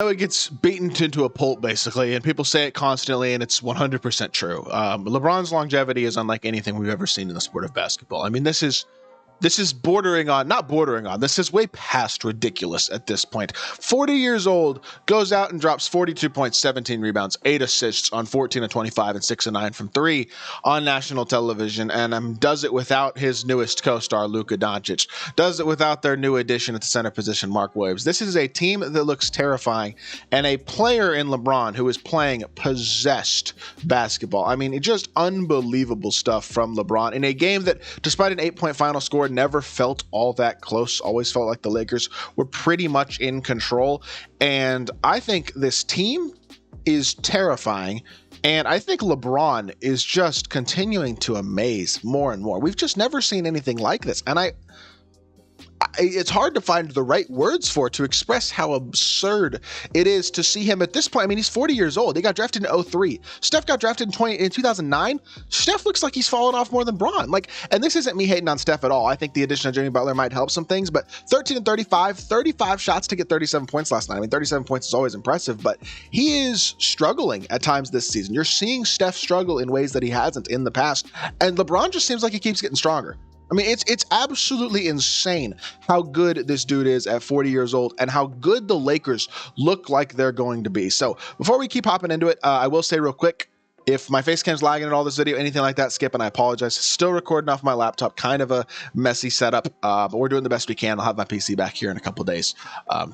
It gets beaten into a pulp, basically, and people say it constantly, and it's 100% true. LeBron's longevity is unlike anything we've ever seen in the sport of basketball. I mean, this is bordering on, not bordering on, this is way past ridiculous at this point. 40 years old, goes out and drops 42 points, 17 rebounds, 8 assists on 14 of 25 and 6 of 9 from 3 on national television, and does it without his newest co-star, Luka Doncic. Does it without their new addition at the center position, Mark Williams. This is a team that looks terrifying, and a player in LeBron who is playing possessed basketball. I mean, just unbelievable stuff from LeBron in a game that, despite an 8-point final score, never felt all that close. Always felt like the Lakers were pretty much in control. And I think this team is terrifying. And I think LeBron is just continuing to amaze more and more. We've just never seen anything like this. And it's hard to find the right words for it to express how absurd it is to see him at this point. I mean, he's 40 years old. He got drafted in 2003. Steph got drafted in 2009. Steph looks like he's fallen off more than Bron. And this isn't me hating on Steph at all. I think the addition of Jimmy Butler might help some things, but 13 and 35 shots to get 37 points last night. I mean, 37 points is always impressive, but he is struggling at times this season. You're seeing Steph struggle in ways that he hasn't in the past, and LeBron just seems like he keeps getting stronger. I mean, it's absolutely insane how good this dude is at 40 years old and how good the Lakers look like they're going to be. So before we keep hopping into it, I will say real quick, if my face cam's lagging at all this video, anything like that, skip, and I apologize. Still recording off my laptop, kind of a messy setup, but we're doing the best we can. I'll have my PC back here in a couple days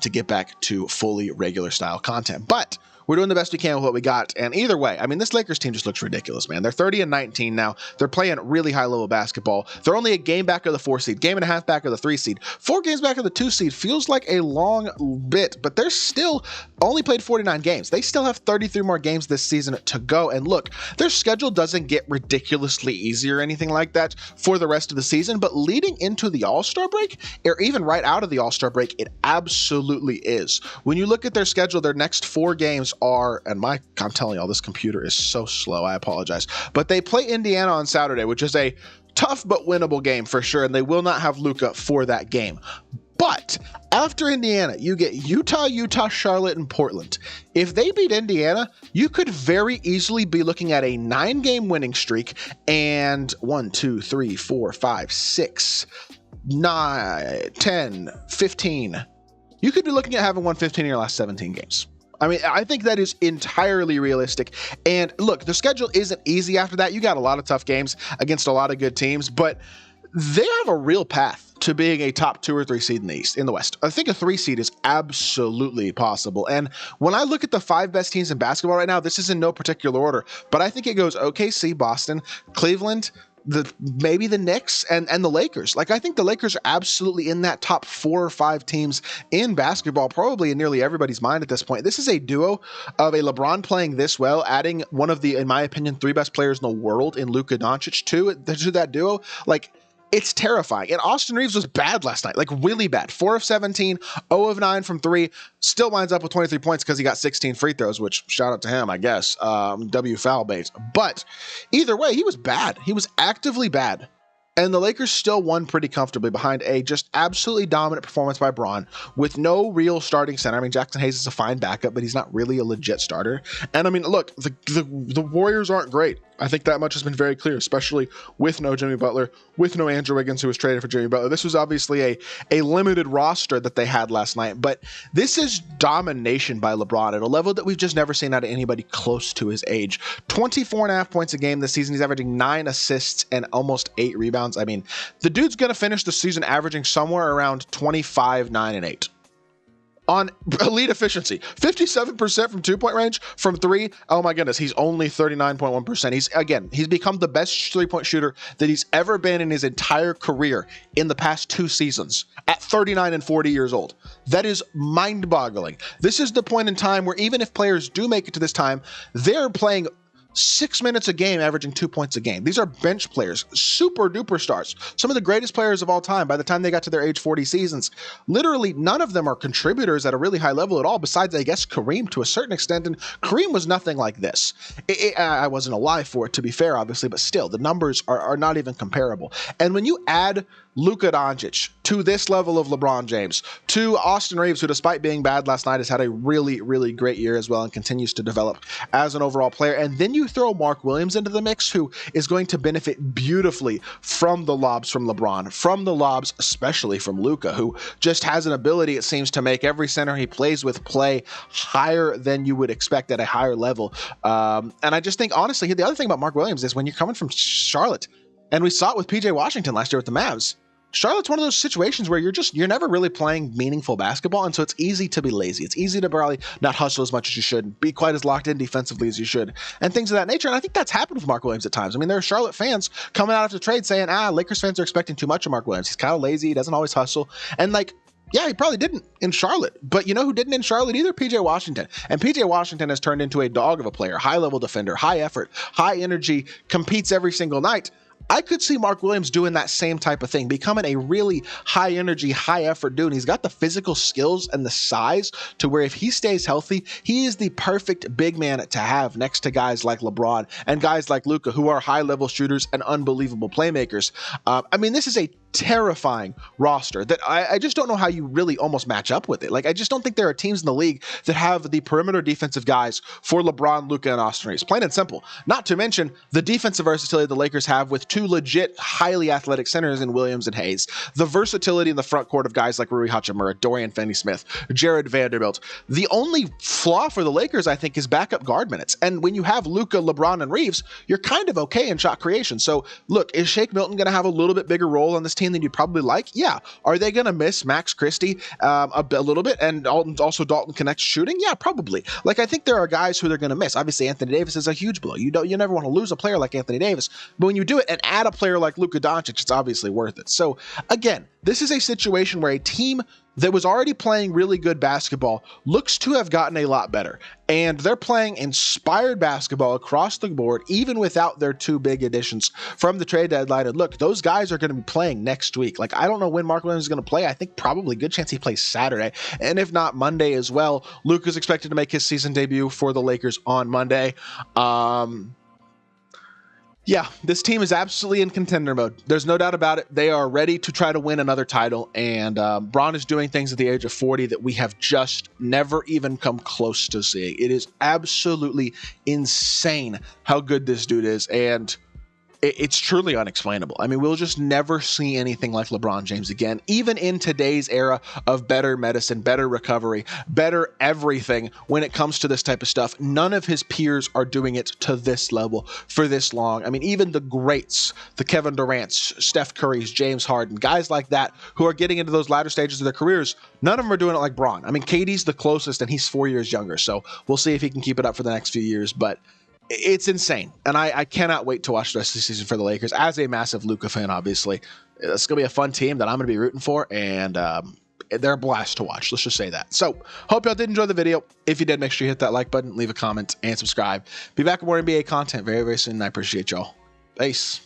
to get back to fully regular style content. But we're doing the best we can with what we got. And either way, I mean, this Lakers team just looks ridiculous, man. They're 30 and 19 now. They're playing really high level basketball. They're only a game back of the 4 seed, game and a half back of the 3 seed. 4 games back of the 2 seed feels like a long bit, but they're still only played 49 games. They still have 33 more games this season to go. And look, their schedule doesn't get ridiculously easy or anything like that for the rest of the season, but leading into the All-Star break, or even right out of the All-Star break, it absolutely is. When you look at their schedule, their next 4 games are, and I'm telling y'all, this computer is so slow, I apologize, but they play Indiana on Saturday, which is a tough but winnable game for sure, and they will not have Luka for that game. But after Indiana, you get Utah, Charlotte, and Portland. If they beat Indiana, you could very easily be looking at a 9-game winning streak and 1, 2, 3, 4, 5, 6, 9, 10, 15. You could be looking at having won 15 in your last 17 games. I mean, I think that is entirely realistic. And look, the schedule isn't easy after that. You got a lot of tough games against a lot of good teams, but they have a real path to being a top 2 or 3 seed in the West. I think a 3 seed is absolutely possible. And when I look at the 5 best teams in basketball right now, this is in no particular order, but I think it goes OKC, Boston, Cleveland, maybe the Knicks and the Lakers. I think the Lakers are absolutely in that top 4 or 5 teams in basketball, probably in nearly everybody's mind at this point. This is a duo of a LeBron playing this well, adding one of the, in my opinion, 3 best players in the world in Luka Doncic to that duo. It's terrifying. And Austin Reeves was bad last night, really bad. 4 of 17, 0 of 9 from 3, still winds up with 23 points because he got 16 free throws, which shout out to him, I guess. W foul bait. But either way, he was bad. He was actively bad. And the Lakers still won pretty comfortably behind a just absolutely dominant performance by Bron with no real starting center. I mean, Jackson Hayes is a fine backup, but he's not really a legit starter. And I mean, look, the Warriors aren't great. I think that much has been very clear, especially with no Jimmy Butler, with no Andrew Wiggins, who was traded for Jimmy Butler. This was obviously a limited roster that they had last night, but this is domination by LeBron at a level that we've just never seen out of anybody close to his age. 24.5 points a game this season. He's averaging 9 assists and almost 8 rebounds. I mean, the dude's going to finish the season averaging somewhere around 25, 9, and 8. On elite efficiency, 57% from 2-point range, from 3. Oh my goodness, he's only 39.1%. He's become the best 3-point shooter that he's ever been in his entire career in the past 2 seasons at 39 and 40 years old. That is mind-boggling. This is the point in time where even if players do make it to this time, they're playing 6 minutes a game, averaging 2 points a game. These are bench players, super duper stars, some of the greatest players of all time. By the time they got to their age 40 seasons, literally none of them are contributors at a really high level at all, besides, I guess, Kareem to a certain extent. And Kareem was nothing like this. I wasn't alive for it, to be fair, obviously, but still, the numbers are not even comparable. And when you add Luka Doncic to this level of LeBron James, to Austin Reeves, who despite being bad last night has had a really, really great year as well and continues to develop as an overall player. And then you throw Mark Williams into the mix, who is going to benefit beautifully from the lobs from LeBron, from the lobs especially from Luka, who just has an ability, it seems, to make every center he plays with play higher than you would expect at a higher level. And I just think, honestly, the other thing about Mark Williams is when you're coming from Charlotte, and we saw it with PJ Washington last year with the Mavs, Charlotte's one of those situations where you're never really playing meaningful basketball, and so it's easy to be lazy. It's easy to probably not hustle as much as you should, be quite as locked in defensively as you should, and things of that nature. And I think that's happened with Mark Williams at times. I mean, there are Charlotte fans coming out after the trade saying, Lakers fans are expecting too much of Mark Williams. He's kind of lazy. He doesn't always hustle. And like, yeah, he probably didn't in Charlotte. But you know who didn't in Charlotte either? PJ Washington. And PJ Washington has turned into a dog of a player, high-level defender, high effort, high energy, competes every single night. I could see Mark Williams doing that same type of thing, becoming a really high energy, high effort dude. And he's got the physical skills and the size to where if he stays healthy, he is the perfect big man to have next to guys like LeBron and guys like Luka, who are high level shooters and unbelievable playmakers. I mean, this is a terrifying roster that I just don't know how you really almost match up with it. Like, I just don't think there are teams in the league that have the perimeter defensive guys for LeBron, Luka, and Austin Reeves. Plain and simple. Not to mention the defensive versatility the Lakers have with two legit, highly athletic centers in Williams and Hayes. The versatility in the front court of guys like Rui Hachimura, Dorian Finney-Smith, Jared Vanderbilt. The only flaw for the Lakers, I think, is backup guard minutes. And when you have Luka, LeBron, and Reeves, you're kind of okay in shot creation. So, look, is Shake Milton going to have a little bit bigger role on this team than you'd probably like? Yeah. Are they going to miss Max Christie a little bit, and also Dalton Connect's shooting? Yeah, probably. Like, I think there are guys who they're going to miss. Obviously, Anthony Davis is a huge blow. You never want to lose a player like Anthony Davis, but when you do it and add a player like Luka Doncic, it's obviously worth it. So again, this is a situation where a team that was already playing really good basketball looks to have gotten a lot better. And they're playing inspired basketball across the board, even without their two big additions from the trade deadline. And look, those guys are going to be playing next week. Like, I don't know when Mark Williams is going to play. I think probably good chance he plays Saturday. And if not, Monday as well. Luke is expected to make his season debut for the Lakers on Monday. Yeah, this team is absolutely in contender mode. There's no doubt about it. They are ready to try to win another title, and Bron is doing things at the age of 40 that we have just never even come close to seeing. It is absolutely insane how good this dude is, and it's truly unexplainable. I mean, we'll just never see anything like LeBron James again, even in today's era of better medicine, better recovery, better everything when it comes to this type of stuff. None of his peers are doing it to this level for this long. I mean, even the greats, the Kevin Durant's, Steph Curry's, James Harden, guys like that who are getting into those latter stages of their careers, none of them are doing it like Bron. I mean, KD's the closest, and he's 4 years younger, so we'll see if he can keep it up for the next few years, but it's insane, and I cannot wait to watch the rest of the season for the Lakers. As a massive Luka fan, obviously, it's going to be a fun team that I'm going to be rooting for, and they're a blast to watch. Let's just say that. So, hope y'all did enjoy the video. If you did, make sure you hit that like button, leave a comment, and subscribe. Be back with more NBA content very, very soon, and I appreciate y'all. Peace.